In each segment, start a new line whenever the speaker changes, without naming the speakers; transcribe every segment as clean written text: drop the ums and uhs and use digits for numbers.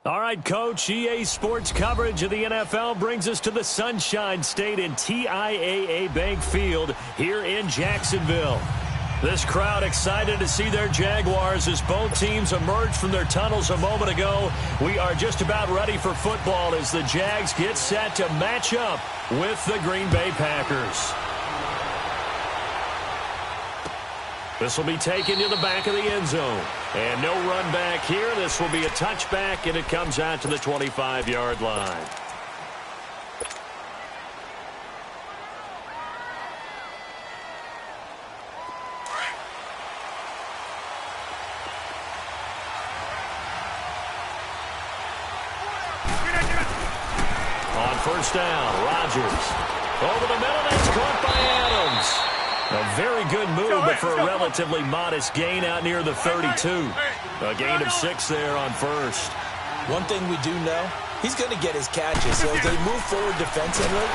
All right, Coach, EA Sports coverage of the NFL brings us to the Sunshine State in TIAA Bank Field here in Jacksonville. This crowd excited to see their Jaguars as both teams emerged from their tunnels a moment ago. We are just about ready for football as the Jags get set to match up with the Green Bay Packers. This will be taken to the back of the end zone. And no run back here. This will be a touchback, and it comes out to the 25-yard line. On first down, Rodgers. Over the middle, that's caught by Adams. A very good move, but for a relatively modest gain out near the 32. A gain of 6 there on first.
One thing we do know, he's going to get his catches. So as they move forward defensively,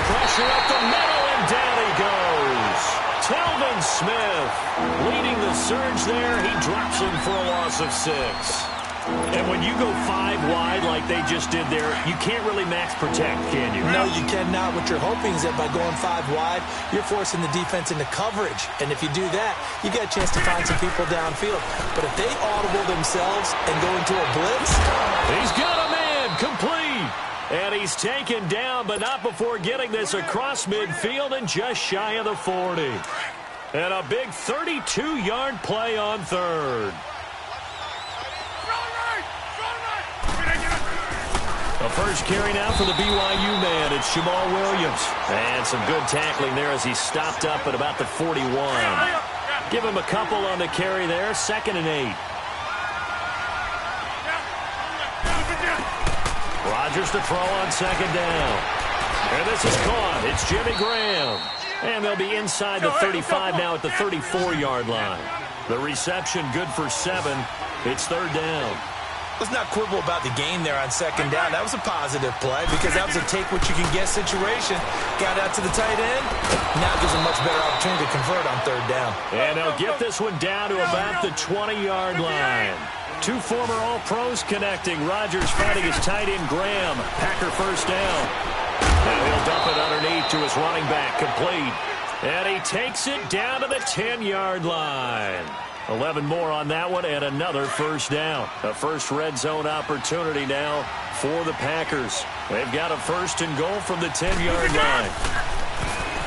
pressure up the middle, and down he goes. Telvin Smith leading the surge there. He drops him for a loss of 6. And when you go 5 wide like they just did there, you can't really max protect, can you?
No, you cannot. What you're hoping is that by going 5 wide, you're forcing the defense into coverage. And if you do that, you get a chance to find some people downfield. But if they audible themselves and go into a blitz,
he's got a man complete. And he's taken down, but not before getting this across midfield and just shy of the 40. And a big 32-yard play on third. The first carry now for the BYU man. It's Jamal Williams. And some good tackling there as he stopped up at about the 41. Give him a couple on the carry there. 2nd and 8. Rodgers to throw on 2nd down. And this is caught. It's Jimmy Graham. And they'll be inside the 35 now at the 34-yard line. The reception good for 7. It's 3rd down.
Let's not quibble about the gain there on 2nd down. That was a positive play because that was a take-what-you-can-get situation. Got out to the tight end. Now gives a much better opportunity to convert on 3rd down.
And they'll get this one down to about the 20-yard line. 2 former All-Pros connecting. Rodgers fighting his tight end, Graham. Packer first down. Now he'll dump it underneath to his running back, complete. And he takes it down to the 10-yard line. 11 more on that one, and another first down. A first red zone opportunity now for the Packers. They've got a 1st and goal from the 10-yard line.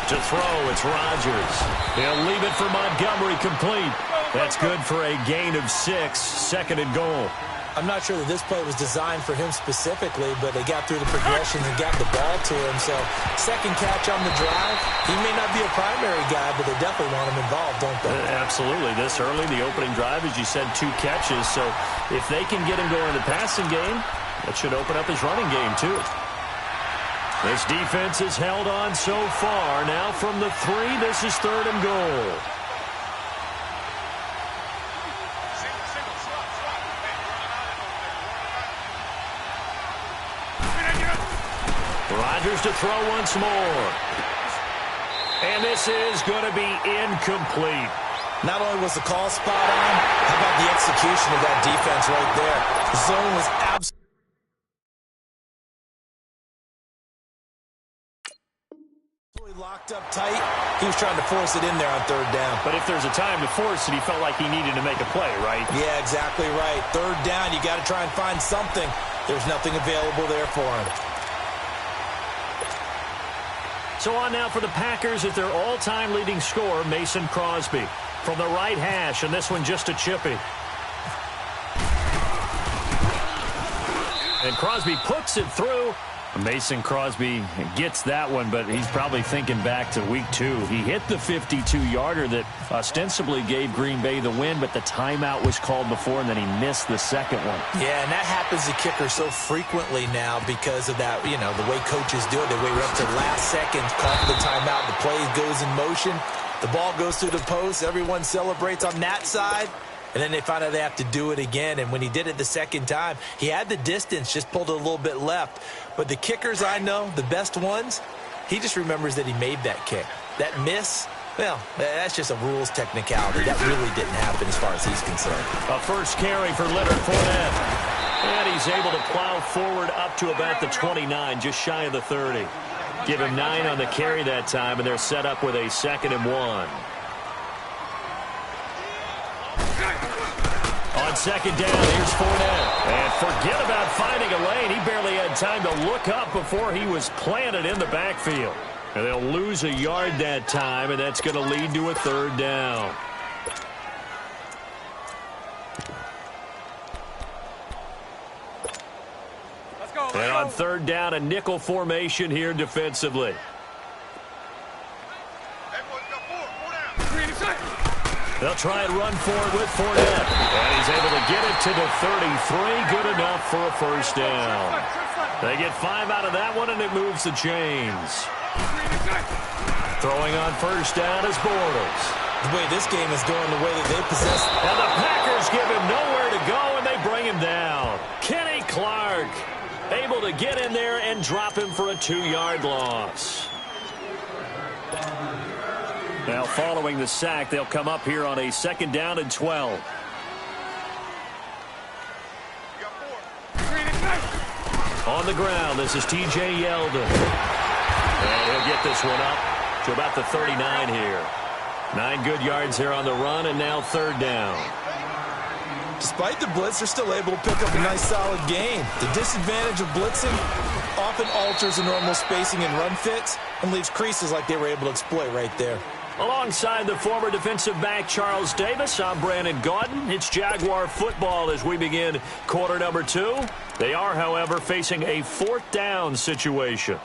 To throw, it's Rodgers. He'll leave it for Montgomery, complete. That's good for a gain of 6, 2nd and goal.
I'm not sure that this play was designed for him specifically, but they got through the progressions and got the ball to him. So, 2nd catch on the drive. He may not be a primary guy, but they definitely want him involved, don't they?
Absolutely. This early, the opening drive, as you said, 2 catches. So, if they can get him going in the passing game, that should open up his running game, too. This defense has held on so far. Now from the 3, this is 3rd and goal. Rodgers to throw once more. And this is going to be incomplete.
Not only was the call spot on, how about the execution of that defense right there? The zone was absolutely locked up tight. He was trying to force it in there on 3rd down.
But if there's a time to force it, he felt like he needed to make a play, right?
Yeah, exactly right. 3rd down, you got to try and find something. There's nothing available there for him.
So on now for the Packers at their all-time leading scorer, Mason Crosby. From the right hash, and this one just a chippy. And Crosby puts it through. Mason Crosby gets that one, but he's probably thinking back to week 2. He hit the 52-yarder that ostensibly gave Green Bay the win, but the timeout was called before, and then he missed the 2nd one.
Yeah, and that happens to kickers so frequently now because of that, you know, the way coaches do it. They wait up to the last second, call for the timeout, the play goes in motion, the ball goes through the post, everyone celebrates on that side. And then they find out they have to do it again. And when he did it the 2nd time, he had the distance, just pulled it a little bit left. But the kickers I know, the best ones, he just remembers that he made that kick. That miss, Well, that's just a rules technicality. That really didn't happen as far as he's concerned.
A first carry for Leonard Fournette. And he's able to plow forward up to about the 29, just shy of the 30. Give him 9 on the carry that time, and they're set up with a 2nd and 1. On 2nd down, here's Fournette. And forget about finding a lane. He barely had time to look up before he was planted in the backfield. And they'll lose a yard that time, and that's going to lead to a 3rd down. And on 3rd down, a nickel formation here defensively. They'll try and run forward with Fournette. And he's able to get it to the 33. Good enough for a 1st down. They get 5 out of that one, and it moves the chains. Throwing on 1st down is Bortles.
The way this game is going, the way that they possess.
And the Packers give him nowhere to go, and they bring him down. Kenny Clark able to get in there and drop him for a 2-yard loss. Now following the sack, they'll come up here on a 2nd down and 12. On the ground, this is T.J. Yeldon. And he'll get this one up to about the 39 here. 9 good yards here on the run, and now 3rd down.
Despite the blitz, they're still able to pick up a nice, solid gain. The disadvantage of blitzing often alters the normal spacing and run fits and leaves creases like they were able to exploit right there.
Alongside the former defensive back Charles Davis, I'm Brandon Gaudin. It's Jaguar football as we begin quarter number 2. They are, however, facing a 4th down situation.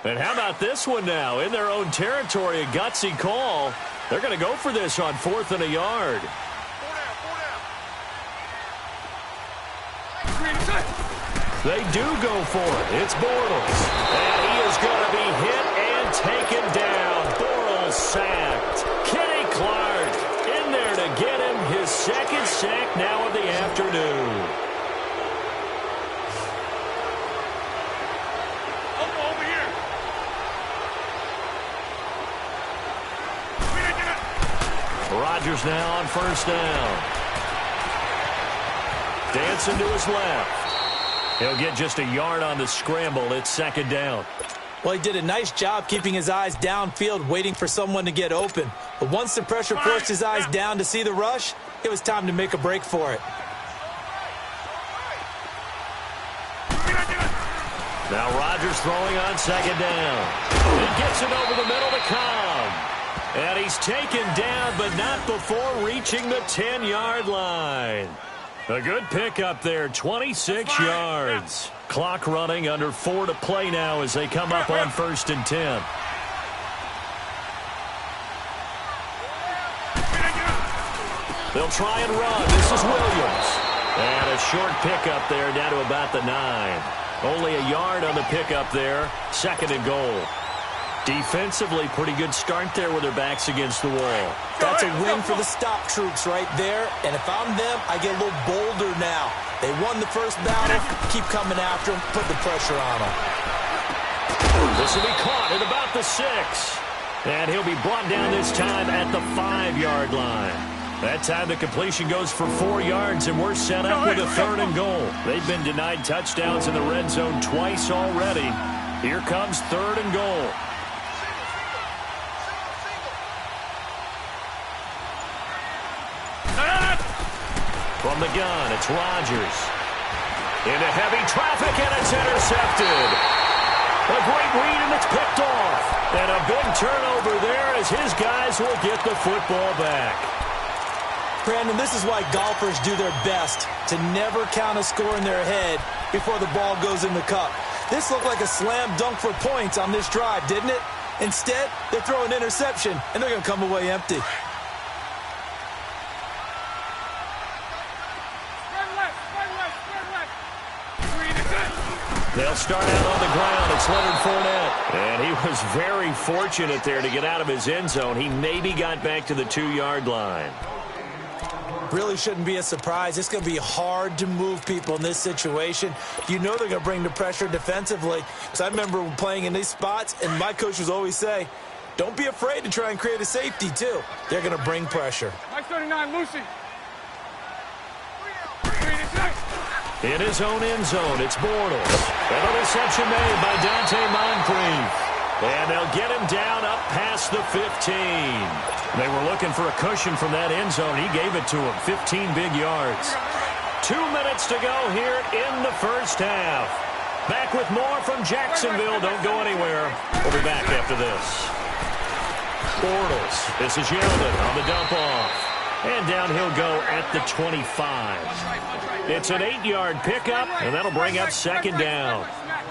And how about this one now? In their own territory, a gutsy call. They're going to go for this on 4th and a yard. They do go for it. It's Bortles. And he is going to be hit and taken down. Bortles sacked. Kenny Clark in there to get him his 2nd sack now of the afternoon. Rodgers now on 1st down. Dancing to his left. He'll get just a yard on the scramble. It's 2nd down.
Well, he did a nice job keeping his eyes downfield, waiting for someone to get open. But once the pressure forced his eyes down to see the rush, it was time to make a break for it.
Now Rodgers throwing on 2nd down. He gets it over the middle to Cobb. And he's taken down, but not before reaching the 10-yard line. A good pickup there, 26 yards. Clock running, under 4 to play now as they come up on 1st and 10. They'll try and run. This is Williams. And a short pickup there down to about the 9. Only a yard on the pickup there. 2nd and goal. Defensively, pretty good start there with their backs against the wall.
That's a win for the stop troops right there. And if I'm them, I get a little bolder now. They won the first battle. Keep coming after them. Put the pressure on them.
This will be caught at about the 6. And he'll be brought down this time at the 5-yard line. That time the completion goes for 4 yards, and we're set up with a 3rd and goal. They've been denied touchdowns in the red zone twice already. Here comes 3rd and goal. From the gun, it's Rodgers. Into heavy traffic, and it's intercepted. A great read, and it's picked off. And a big turnover there as his guys will get the football back.
Brandon, this is why golfers do their best to never count a score in their head before the ball goes in the cup. This looked like a slam dunk for points on this drive, didn't it? Instead, they throw an interception, and they're going to come away empty.
They'll start out on the ground. It's Leonard Fournette. And he was very fortunate there to get out of his end zone. He maybe got back to the 2-yard line.
Really shouldn't be a surprise. It's going to be hard to move people in this situation. You know they're going to bring the pressure defensively. Because I remember playing in these spots, and my coach was always say, don't be afraid to try and create a safety, too. They're going to bring pressure.
Mike 39, Lucy.
In his own end zone, it's Bortles. And a reception made by Dante Moncrief. And they'll get him down up past the 15. They were looking for a cushion from that end zone. He gave it to him, 15 big yards. 2 minutes to go here in the first half. Back with more from Jacksonville. Don't go anywhere. We'll be back after this. Bortles. This is Yeldon on the dump off. And down he'll go at the 25. It's an 8-yard pickup, and that'll bring up second down.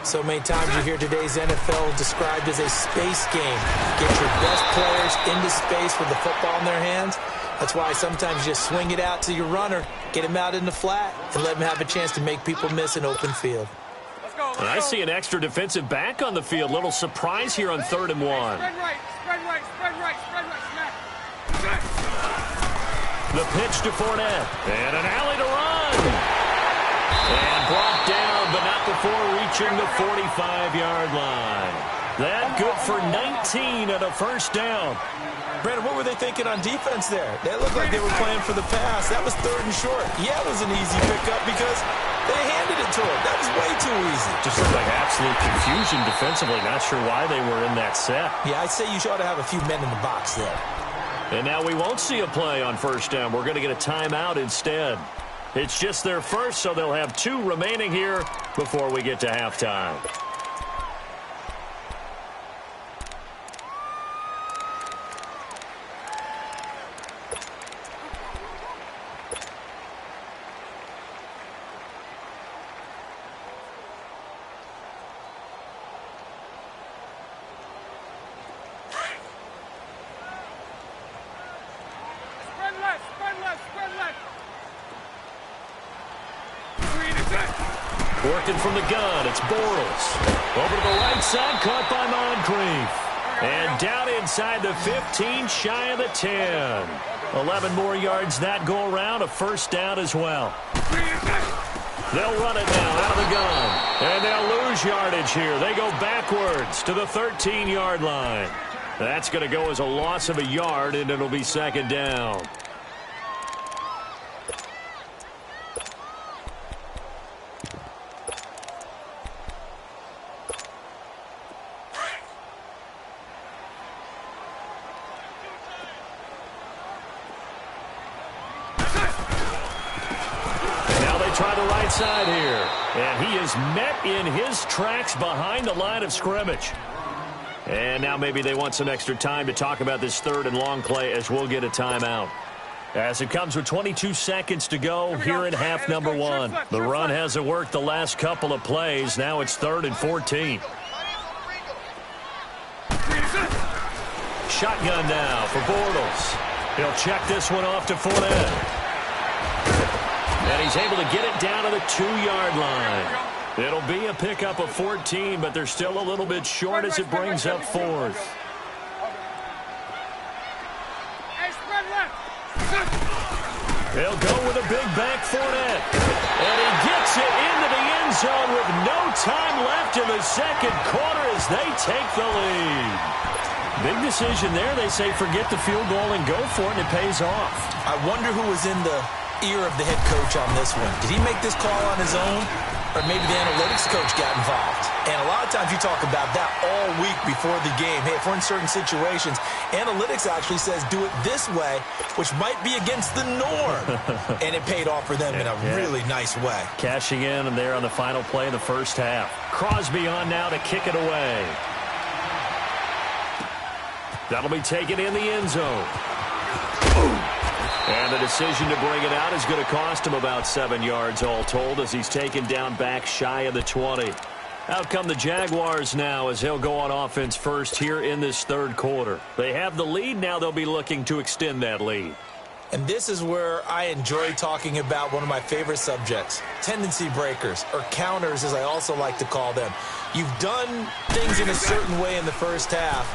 So many times you hear today's NFL described as a space game. Get your best players into space with the football in their hands. That's why sometimes you just swing it out to your runner, get him out in the flat, and let him have a chance to make people miss an open field.
And I see an extra defensive back on the field. Little surprise here on 3rd and 1.
Spread right, spread right, spread right, spread right, smack.
The pitch to Fournette. And an alley to run. And brought down, but not before reaching the 45-yard line. That good for 19 and a first down.
Brandon, what were they thinking on defense there? They looked like they were playing for the pass. That was 3rd and short. Yeah, it was an easy pickup because they handed it to him. That was way too easy.
Just looked like absolute confusion defensively. Not sure why they were in that set.
Yeah, I'd say you ought to have a few men in the box there.
And now we won't see a play on first down. We're going to get a timeout instead. It's just their first, so they'll have 2 remaining here before we get to halftime. Working from the gun, it's Bortles. Over to the right side, caught by Moncrief. And down inside the 15, shy of the 10. 11 more yards that go around, a first down as well. They'll run it now out of the gun. And they'll lose yardage here. They go backwards to the 13-yard line. That's going to go as a loss of a yard, and it'll be second down. Try the right side here. And he is met in his tracks behind the line of scrimmage. And now maybe they want some extra time to talk about this 3rd and long play as we'll get a timeout. As it comes with 22 seconds to go here in half number 1. The run hasn't worked the last couple of plays. Now it's 3rd and 14. Shotgun now for Bortles. He'll check this one off to Fournette. And he's able to get it down to the 2-yard line. It'll be a pickup of 14, but they're still a little bit short as it brings up 4th. They'll go with a big back Fournette. And he gets it into the end zone with no time left in the second quarter as they take the lead. Big decision there. They say forget the field goal and go for it, and it pays off.
I wonder who was in the ear of the head coach on this one. Did he make this call on his own, or maybe the analytics coach got involved? And a lot of times you talk about that all week before the game. Hey, if we're in certain situations, analytics actually says do it this way, which might be against the norm. And it paid off for them in a really nice way.
Cashing in and there on the final play of the first half. Crosby on now to kick it away. That'll be taken in the end zone. And the decision to bring it out is going to cost him about 7 yards all told as he's taken down back shy of the 20. Out come the Jaguars now as he'll go on offense first here in this 3rd quarter. They have the lead. Now they'll be looking to extend that lead.
And this is where I enjoy talking about one of my favorite subjects, tendency breakers, or counters as I also like to call them. You've done things in a certain way in the first half,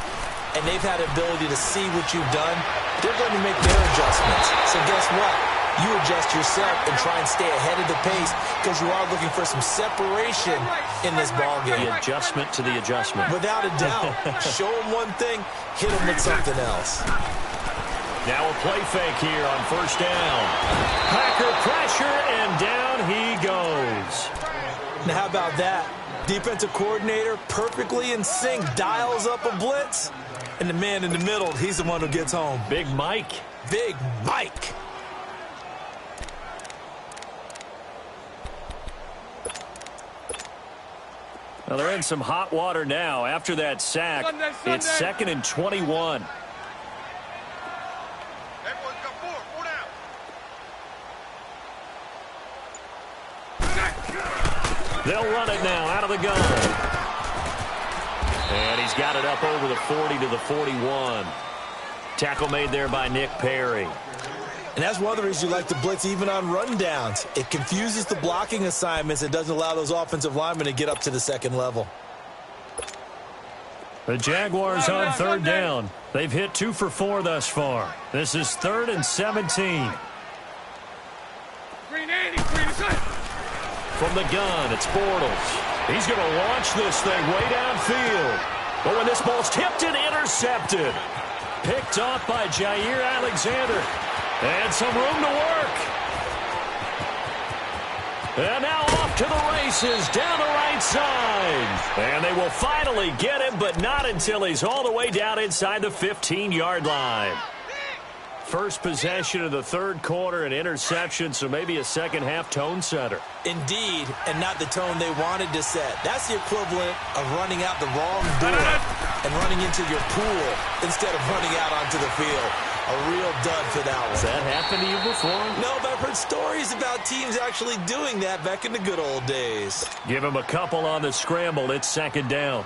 and they've had the ability to see what you've done. They're going to make their adjustments. So guess what? You adjust yourself and try and stay ahead of the pace because you are looking for some separation in this ball game.
The adjustment to the adjustment.
Without a doubt. Show them one thing, hit them with something else.
Now a play fake here on first down. Packer pressure, and down he goes.
Now how about that? Defensive coordinator perfectly in sync, dials up a blitz, and the man in the middle, he's the one who gets home.
Big Mike.
Big Mike.
Well, they're in some hot water now. After that sack, it's 2nd and 21. They'll run it now out of the gun. And he's got it up over the 40 to the 41. Tackle made there by Nick Perry.
And that's one of the reasons you like to blitz even on rundowns. It confuses the blocking assignments. It doesn't allow those offensive linemen to get up to the second level.
The Jaguars on third down. They've hit 2 for 4 thus far. This is 3rd and 17. From the gun, it's Bortles. He's going to launch this thing way downfield. But when this ball's tipped and intercepted. Picked off by Jair Alexander. And some room to work. And now off to the races down the right side. And they will finally get him, but not until he's all the way down inside the 15-yard line. First possession of the third quarter, an interception, so maybe a second-half tone setter.
Indeed, and not the tone they wanted to set. That's the equivalent of running out the wrong door and running into your pool instead of running out onto the field. A real dud for that one.
Has that happened to you before?
No, but I've heard stories about teams actually doing that back in the good old days.
Give him a couple on the scramble. It's 2nd down.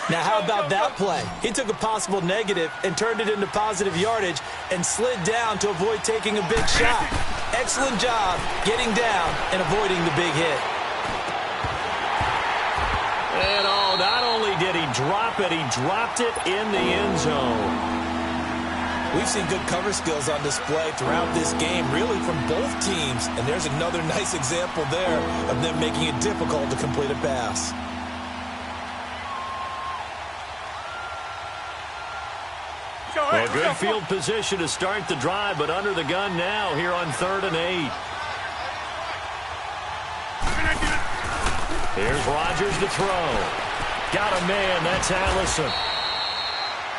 Now, how about that play? He took a possible negative and turned it into positive yardage and slid down to avoid taking a big shot. Excellent job getting down and avoiding the big hit.
And not only did he drop it, he dropped it in the end zone.
We've seen good cover skills on display throughout this game, really from both teams. And there's another nice example there of them making it difficult to complete a pass.
Well, good field position to start the drive, but under the gun now here on 3rd and 8. Here's Rodgers to throw. Got a man. That's Allison.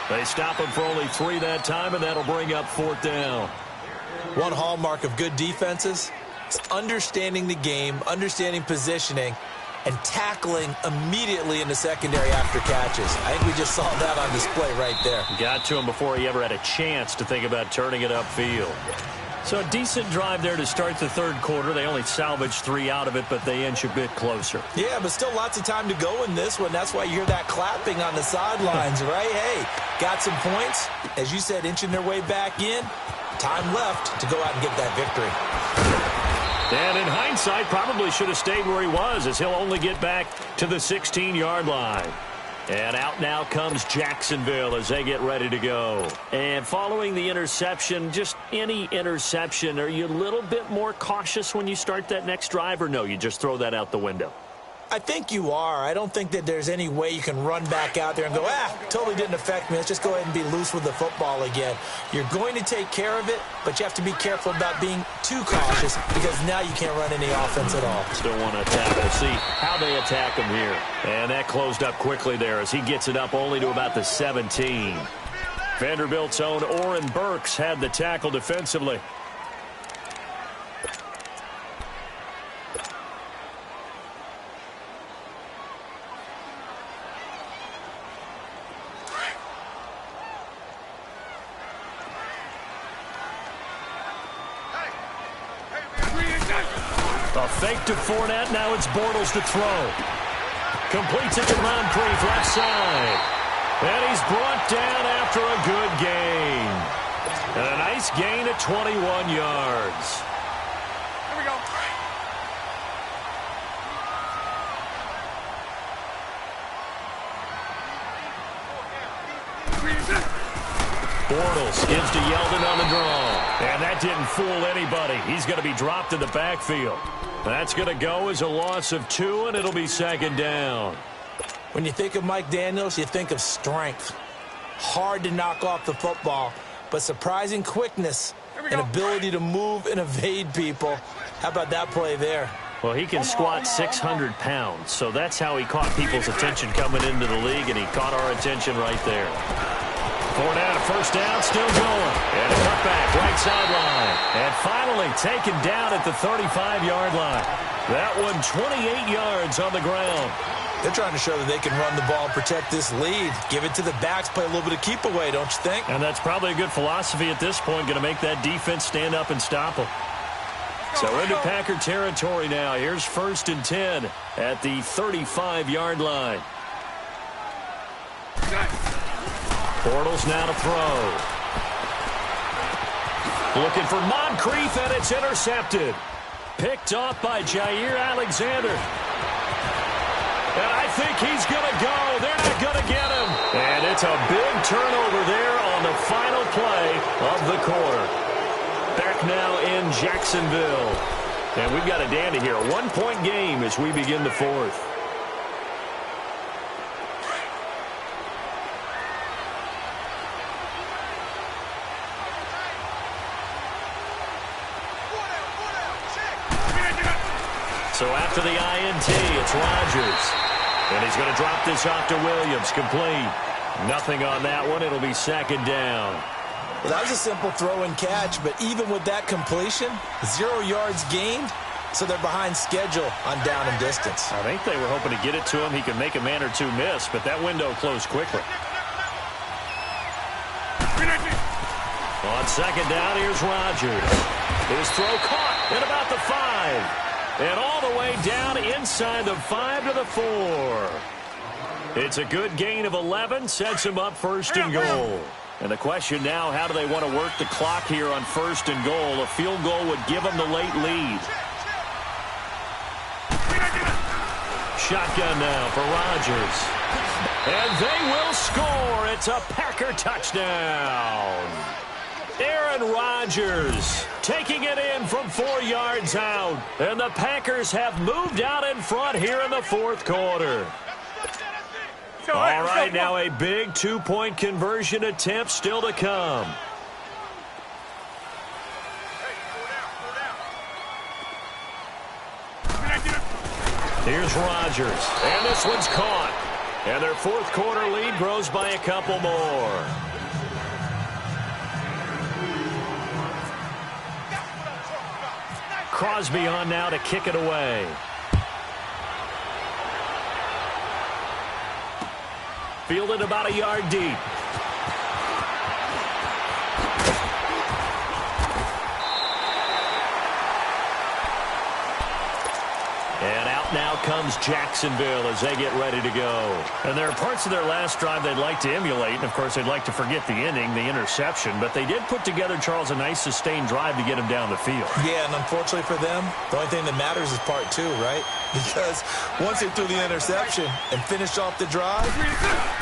They stop him for only 3 that time, and that'll bring up 4th down.
One hallmark of good defenses is understanding the game, understanding positioning, and tackling immediately in the secondary after catches. I think we just saw that on display right there.
Got to him before he ever had a chance to think about turning it upfield. So a decent drive there to start the third quarter. They only salvaged 3 out of it, but they inch a bit closer.
Yeah, but still lots of time to go in this one. That's why you hear that clapping on the sidelines, right? Hey, got some points. As you said, inching their way back in. Time left to go out and get that victory.
And in hindsight, probably should have stayed where he was, as he'll only get back to the 16-yard line. And out now comes Jacksonville as they get ready to go. And following the interception, just any interception, are you a little bit more cautious when you start that next drive, or no, you just throw that out the window?
I think you are. I don't think that there's any way you can run back out there and go, totally didn't affect me. Let's just go ahead and be loose with the football again. You're going to take care of it, but you have to be careful about being too cautious because now you can't run any offense at all.
Still want to attack. We'll see how they attack him here. And that closed up quickly there as he gets it up only to about the 17. Vanderbilt's own Oren Burks had the tackle defensively. A fake to Fournette. Now it's Bortles to throw. Completes it to Moncrief left side. And he's brought down after a good gain. And a nice gain at 21 yards.
Here we go.
Bortles gives to Yeldon on the draw. And that didn't fool anybody. He's going to be dropped in the backfield. That's going to go as a loss of 2, and it'll be second down.
When you think of Mike Daniels, you think of strength. Hard to knock off the football, but surprising quickness and ability to move and evade people. How about that play there?
Well, he can squat 600 pounds, so that's how he caught people's attention coming into the league, and he caught our attention right there. 4 down, a first down, still going. And a cutback, right sideline. And finally taken down at the 35-yard line. That one 28 yards on the ground.
They're trying to show that they can run the ball and protect this lead. Give it to the backs, play a little bit of keep away, don't you think?
And that's probably a good philosophy at this point, going to make that defense stand up and stop them. So into Packer territory now. Here's 1st and 10 at the 35-yard line. Bortles now to throw. Looking for Moncrief, and it's intercepted. Picked off by Jair Alexander. And I think he's going to go. They're not going to get him. And it's a big turnover there on the final play of the quarter. Back now in Jacksonville. And we've got a dandy here. A 1-point game as we begin the 4th. So after the INT, it's Rodgers. And he's going to drop this off to Williams. Complete. Nothing on that one. It'll be second down.
Well, that was a simple throw and catch, but even with that completion, 0 yards gained, so they're behind schedule on down and distance.
I think they were hoping to get it to him. He could make a man or two miss, but that window closed quickly. On second down, here's Rodgers. His throw caught at about the 5. And all the way down inside the 5 to the 4. It's a good gain of 11. Sets him up 1st and goal. And the question now, how do they want to work the clock here on 1st and goal? A field goal would give them the late lead. Shotgun now for Rodgers. And they will score. It's a Packer touchdown. Aaron Rodgers taking it in from 4 yards out. And the Packers have moved out in front here in the 4th quarter. All right, now a big 2-point conversion attempt still to come. Here's Rodgers, and this one's caught. And their 4th quarter lead grows by a couple more. Crosby on now to kick it away. Fielded about a yard deep. And out now comes Jacksonville as they get ready to go. And there are parts of their last drive they'd like to emulate. And, of course, they'd like to forget the inning, the interception. But they did put together, Charles, a nice sustained drive to get him down the field.
Yeah, and unfortunately for them, the only thing that matters is part 2, right? Because once they threw the interception and finished off the drive,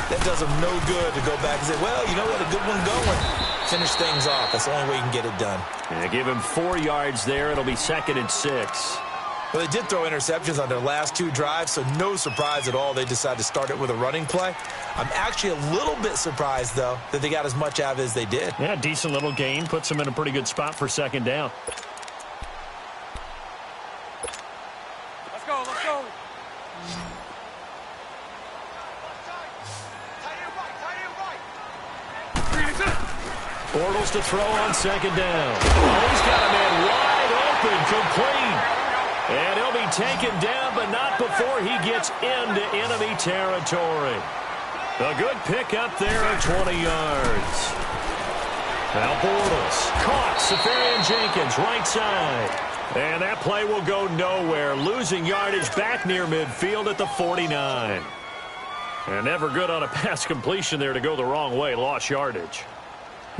that does them no good to go back and say, well, you know what, a good one going. Finish things off. That's the only way you can get it done.
And they give him 4 yards there. It'll be 2nd and 6.
Well, they did throw interceptions on their last 2 drives, so no surprise at all they decided to start it with a running play. I'm actually a little bit surprised, though, that they got as much out of it as they did.
Yeah, decent little gain. Puts them in a pretty good spot for 2nd down.
Let's go, let's go.
Bortles to throw on 2nd down. Oh, he's got a man wide open, complete. And he'll be taken down, but not before he gets into enemy territory. A good pickup there at 20 yards. Now Bortles caught. Safarian-Jenkins, right side. And that play will go nowhere. Losing yardage back near midfield at the 49. And never good on a pass completion there to go the wrong way. Lost yardage.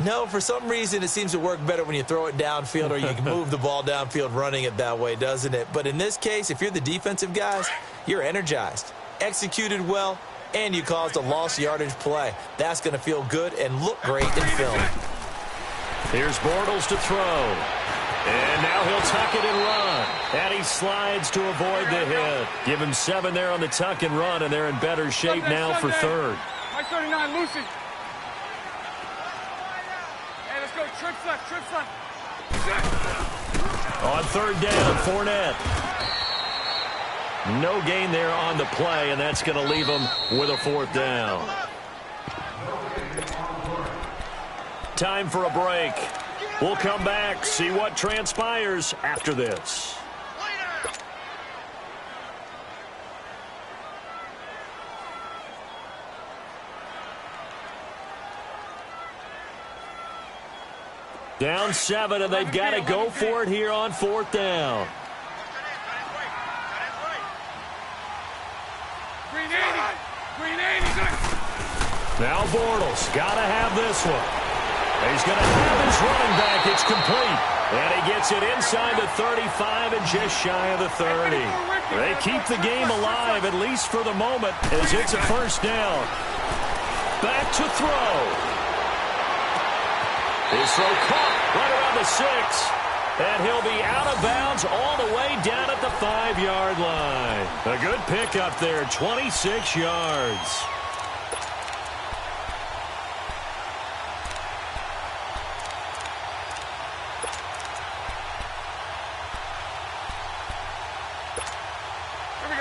No, for some reason, it seems to work better when you throw it downfield or you can move the ball downfield running it that way, doesn't it? But in this case, if you're the defensive guys, you're energized, executed well, and you caused a lost yardage play. That's going to feel good and look great in film.
Here's Bortles to throw. And now he'll tuck it and run. And he slides to avoid the hit. Give him 7 there on the tuck and run, and they're in better shape now for third.
My 39, Lucy. Hey, let's go. Trips left, trips left.
On third down, Fournette. No gain there on the play, and that's going to leave him with a 4th down. Time for a break. We'll come back, see what transpires after this. Down 7, and they've got to go for it here on 4th down.
Green 80.
Now Bortles got to have this one. He's going to have his running back. It's complete. And he gets it inside the 35 and just shy of the 30. They keep the game alive, at least for the moment, as it's a 1st down. Back to throw. His throw caught right around the 6. And he'll be out of bounds all the way down at the 5-yard line. A good pickup there, 26 yards.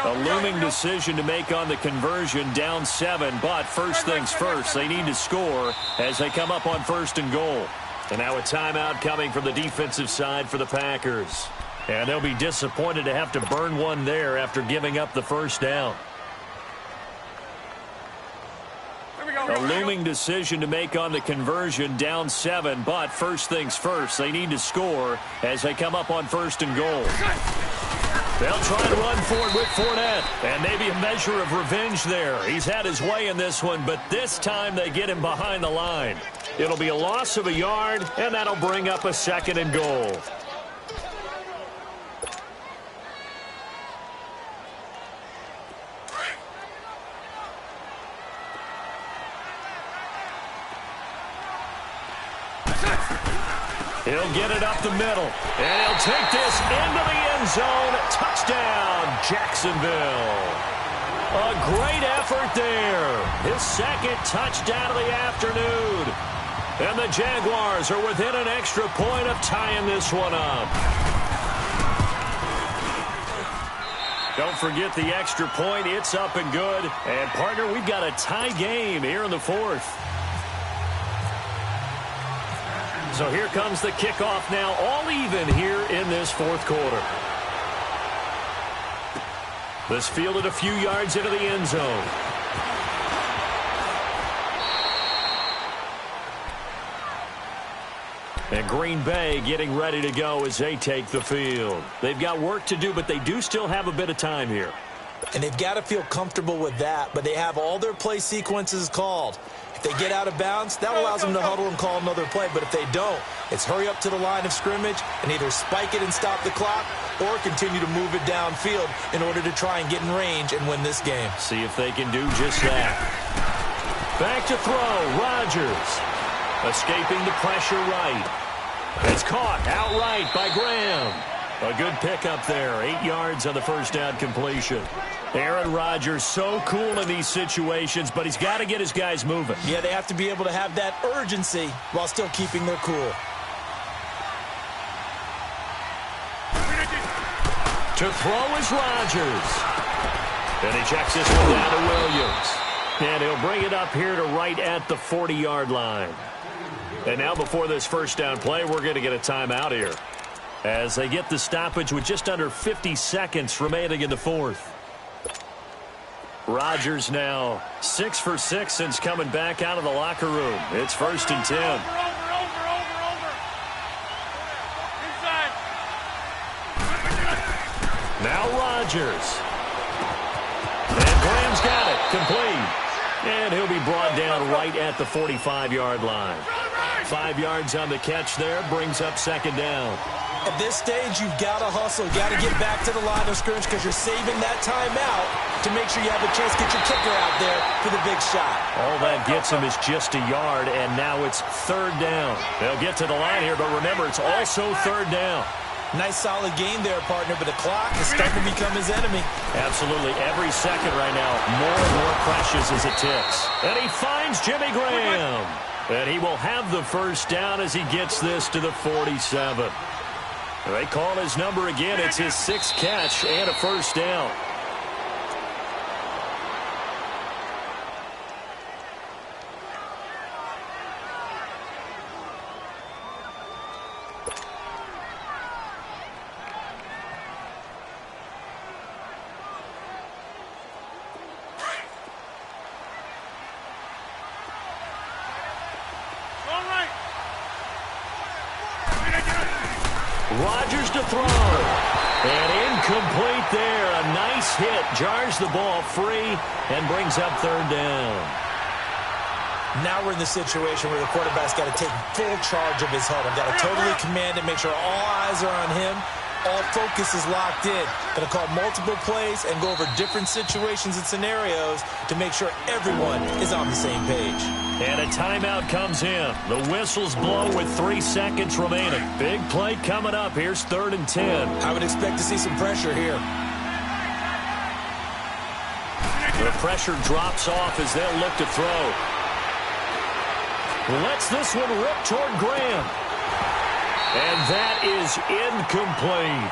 A looming decision to make on the conversion, down 7, but first things first, they need to score as they come up on 1st and goal. And now a timeout coming from the defensive side for the Packers. And they'll be disappointed to have to burn one there after giving up the 1st down. A looming decision to make on the conversion, down 7, but first things first, they need to score as they come up on 1st and goal. They'll try to run for it with Fournette, and maybe a measure of revenge there. He's had his way in this one, but this time they get him behind the line. It'll be a loss of a yard, and that'll bring up a 2nd and goal. He'll get it up the middle, and he'll take this into the end zone. Touchdown, Jacksonville. A great effort there. His 2nd touchdown of the afternoon. And the Jaguars are within an extra point of tying this one up. Don't forget the extra point. It's up and good. And, partner, we've got a tie game here in the 4th. So here comes the kickoff now, all even here in this 4th quarter. This fielded a few yards into the end zone. And Green Bay getting ready to go as they take the field. They've got work to do, but they do still have a bit of time here.
And they've got to feel comfortable with that, but they have all their play sequences called. If they get out of bounds, that allows them to huddle and call another play. But if they don't, it's hurry up to the line of scrimmage and either spike it and stop the clock or continue to move it downfield in order to try and get in range and win this game.
See if they can do just that. Back to throw, Rodgers. Escaping the pressure right. It's caught outright by Graham. A good pickup there, 8 yards on the 1st down completion. Aaron Rodgers so cool in these situations, but he's got to get his guys moving.
Yeah, they have to be able to have that urgency while still keeping their cool.
To throw is Rodgers. And he checks this one down to Williams. And he'll bring it up here to right at the 40-yard line. And now before this 1st down play, we're going to get a timeout here, as they get the stoppage with just under 50 seconds remaining in the 4th. Rodgers now 6 for 6 since coming back out of the locker room. It's 1st and 10.
Over. Inside.
Now Rodgers. And Graham's got it. Complete. And he'll be brought down right at the 45-yard line. 5 yards on the catch there, brings up second down.
At this stage, you've got to hustle. You've got to get back to the line of scrimmage because you're saving that timeout to make sure you have a chance to get your kicker out there for the big shot.
All that gets him is just a yard, and now it's third down. They'll get to the line here, but remember, it's also third down.
Nice solid game there, partner, but the clock is starting to become his enemy.
Absolutely. Every second right now, more and more precious as it ticks. And he finds Jimmy Graham. And he will have the first down as he gets this to the 47. They call his number again. It's his 6th catch and a first down. Rodgers to throw. And incomplete there. A nice hit. Jars the ball free and brings up third down.
Now we're in the situation where the quarterback's got to take full charge of his huddle. Got to totally command it, make sure all eyes are on him. All focus is locked in. Going to call multiple plays and go over different situations and scenarios to make sure everyone is on the same page.
And a timeout comes in. The whistles blow with 3 seconds remaining. Big play coming up. Here's 3rd and 10.
I would expect to see some pressure here.
The pressure drops off as they'll look to throw. Lets this one rip toward Graham. And that is incomplete.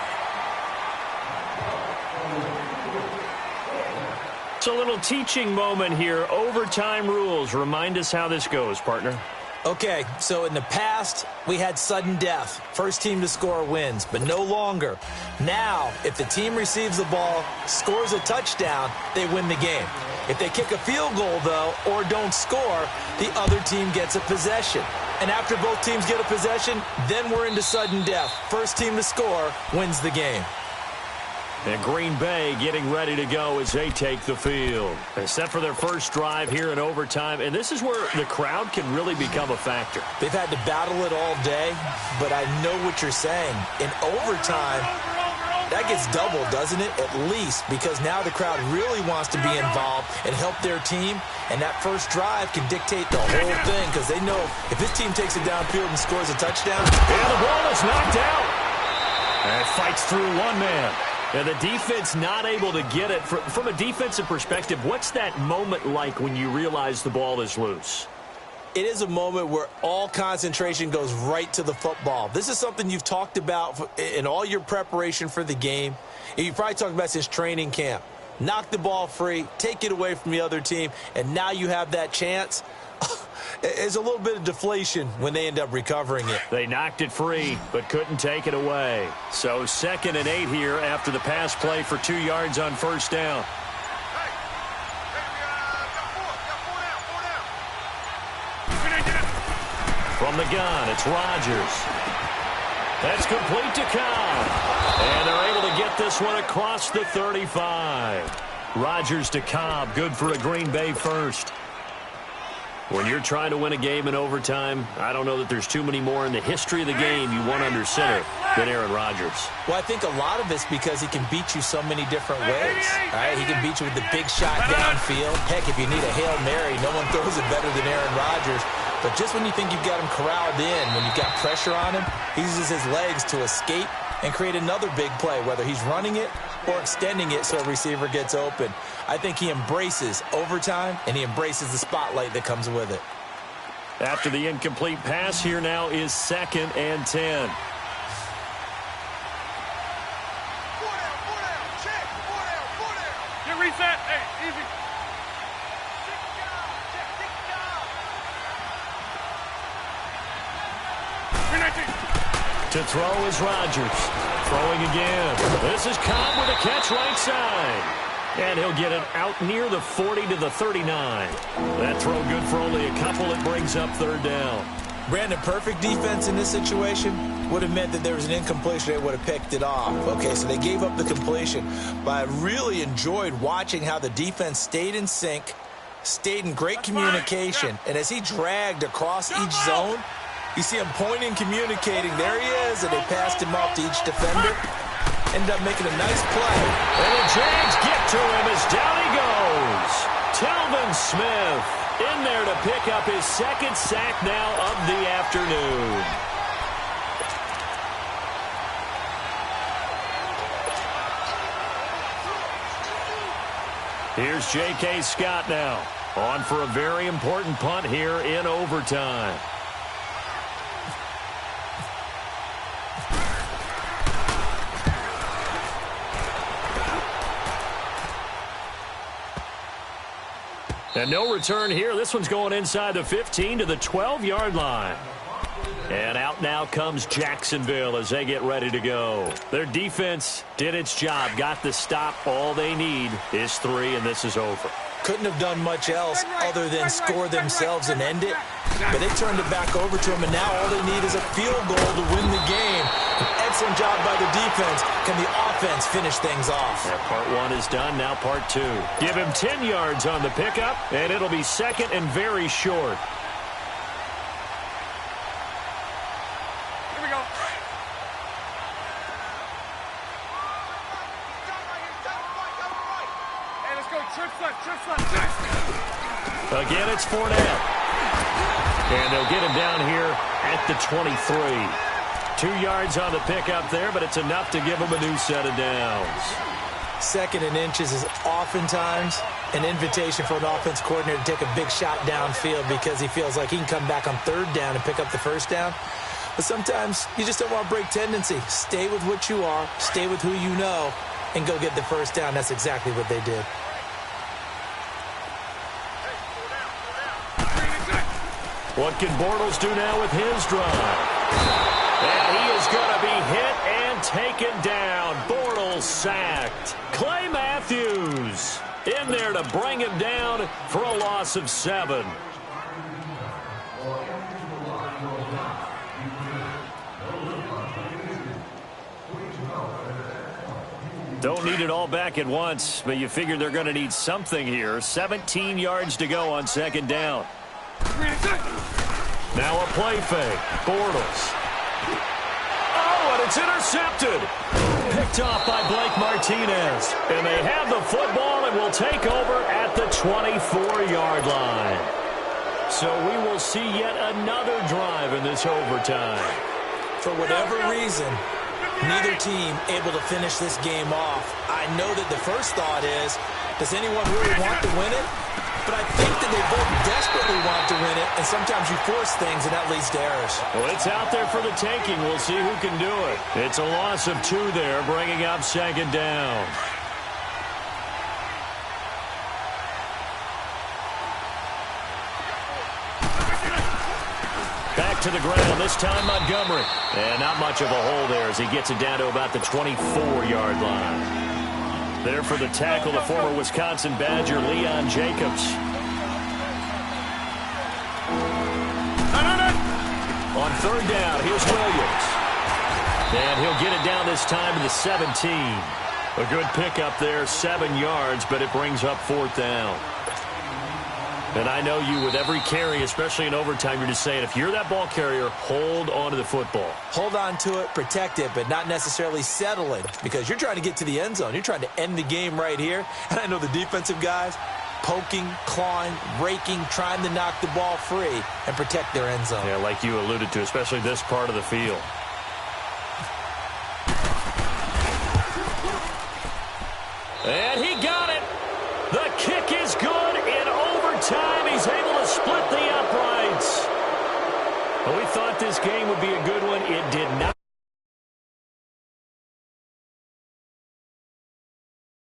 It's a little teaching moment here. Overtime rules. Remind us how this goes, partner.
Okay, so in the past, we had sudden death. First team to score wins, but no longer. Now, if the team receives the ball, scores a touchdown, they win the game. If they kick a field goal, though, or don't score, the other team gets a possession. And after both teams get a possession, then we're into sudden death. First team to score wins the game.
And Green Bay getting ready to go as they take the field. They set for their first drive here in overtime, and this is where the crowd can really become a factor.
They've had to battle it all day, but I know what you're saying. In overtime, that gets doubled, doesn't it? At least, because now the crowd really wants to be involved and help their team, and that first drive can dictate the whole thing because they know if this team takes it downfield and scores a touchdown.
And the ball is knocked out. And fights through one man. And the defense not able to get it. From a defensive perspective, what's that moment like when you realize the ball is loose?
It is a moment where all concentration goes right to the football. This is something you've talked about in all your preparation for the game. You've probably talked about since training camp. Knock the ball free, take it away from the other team, and now you have that chance. There's a little bit of deflation when they end up recovering it.
They knocked it free, but couldn't take it away. So 2nd and 8 here after the pass play for 2 yards on first down. From the gun, it's Rodgers. That's complete to Cobb. And they're able to get this one across the 35. Rodgers to Cobb, good for a Green Bay first. When you're trying to win a game in overtime, I don't know that there's too many more in the history of the game you want under center than Aaron Rodgers.
Well, I think a lot of it's because he can beat you so many different ways. All right, he can beat you with the big shot downfield. Heck, if you need a Hail Mary, no one throws it better than Aaron Rodgers. But just when you think you've got him corralled in, when you've got pressure on him, he uses his legs to escape and create another big play, whether he's running it or extending it so a receiver gets open. I think he embraces overtime, and he embraces the spotlight that comes with it.
After the incomplete pass, here now is 2nd and 10.
Get reset. Hey, easy.
To throw is Rodgers. Throwing again. This is Cobb with a catch right side. And he'll get it out near the 40 to the 39. That throw good for only a couple. It brings up third down.
Brandon, perfect defense in this situation would have meant that there was an incompletion. They would have picked it off. Okay, so they gave up the completion. But I really enjoyed watching how the defense stayed in sync, stayed in great communication. And as he dragged across each zone, You see him pointing, communicating. There he is, and they passed him off to each defender. Ended up making a nice play.
And the Jags get to him as down he goes. Telvin Smith in there to pick up his second sack now of the afternoon. Here's J.K. Scott now, on for a very important punt here in overtime. And no return here. This one's going inside the 15 to the 12-yard line. And out now comes Jacksonville as they get ready to go. Their defense did its job, got the stop. All they need is 3, and this is over.
Couldn't have done much else other than score themselves and end it. But they turned it back over to him, and now all they need is a field goal to win the game. An excellent job by the defense. Can the offense finish things off?
Yeah, part 1 is done, now part 2. Give him 10 yards on the pickup, and it'll be second and very short.
Here we go. Hey, let's go. Trips left, trips left.
Again, it's Fournette. And they'll get him down here at the 23. 2 yards on the pickup there, but it's enough to give him a new set of downs.
Second and inches is oftentimes an invitation for an offense coordinator to take a big shot downfield because he feels like he can come back on third down and pick up the first down. But sometimes you just don't want to break tendency. Stay with what you are, stay with who you know, and go get the first down. That's exactly what they did.
What can Bortles do now with his drive? And he is going to be hit and taken down. Bortles sacked. Clay Matthews in there to bring him down for a loss of 7. Don't need it all back at once, but you figure they're going to need something here. 17 yards to go on second down. Now a play fake. Bortles. Oh, and it's intercepted. Picked off by Blake Martinez. And they have the football and will take over at the 24-yard line. So we will see yet another drive in this overtime.
For whatever reason, neither team able to finish this game off. I know that the first thought is, does anyone really want to win it? But I think that they both desperately want to win it, and sometimes you force things, and that leads to errors.
Well, it's out there for the taking. We'll see who can do it. It's a loss of 2 there, bringing up second down. Back to the ground, this time Montgomery. And not much of a hole there as he gets it down to about the 24-yard line. There for the tackle, the former Wisconsin Badger, Leon Jacobs. On third down, here's Williams. And he'll get it down this time to the 17. A good pickup there, 7 yards, but it brings up 4th down. And I know you, with every carry, especially in overtime, you're just saying, if you're that ball carrier, hold on to the football.
Hold on to it, protect it, but not necessarily settling, because you're trying to get to the end zone. You're trying to end the game right here. And I know the defensive guys, poking, clawing, raking, trying to knock the ball free and protect their end zone.
Yeah, like you alluded to, especially this part of the field. And he got it. The kick is good in overtime. He's able to split the uprights. Well, we thought this game would be a good one. It did not.